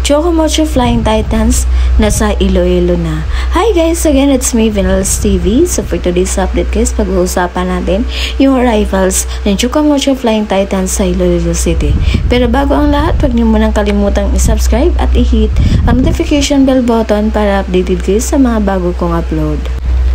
Chocomocho Flying Titans nasa Iloilo na. Hi guys, again it's me Vinals TV. So for today's update guys, pag-uusapan natin yung arrivals ng Chocomocho Flying Titans sa Iloilo City. Pero bago ang lahat, huwag niyo munang kalimutang i-subscribe at i-hit ang notification bell button para updated kayo sa mga bago kong upload.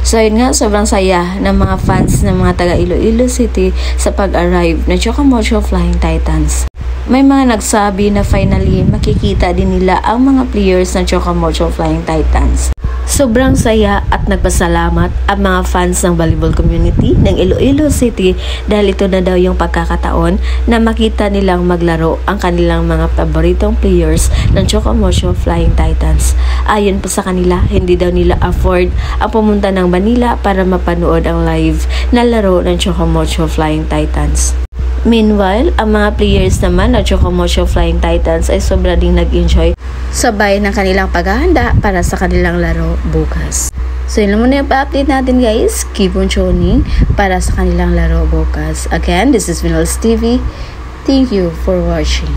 So yun nga, sobrang saya ng mga fans ng mga taga Iloilo City sa pag-arrive ng Chocomocho Flying Titans. May mga nagsabi na finally makikita din nila ang mga players ng Chocomocho Flying Titans. Sobrang saya at nagpasalamat ang mga fans ng volleyball community ng Iloilo City dahil ito na daw yung pagkakataon na makita nilang maglaro ang kanilang mga paboritong players ng Chocomocho Flying Titans. Ayon po sa kanila, hindi daw nila afford ang pumunta ng Manila para mapanood ang live na laro ng Chocomocho Flying Titans. Meanwhile, ang mga players naman ng Chocomocho Flying Titans ay sobra ding nag-enjoy sabay ng kanilang paghahanda para sa kanilang laro bukas. So yun lang muna yung pa-update natin guys. Keep on tuning para sa kanilang laro bukas. Again, this is Vinals TV. Thank you for watching.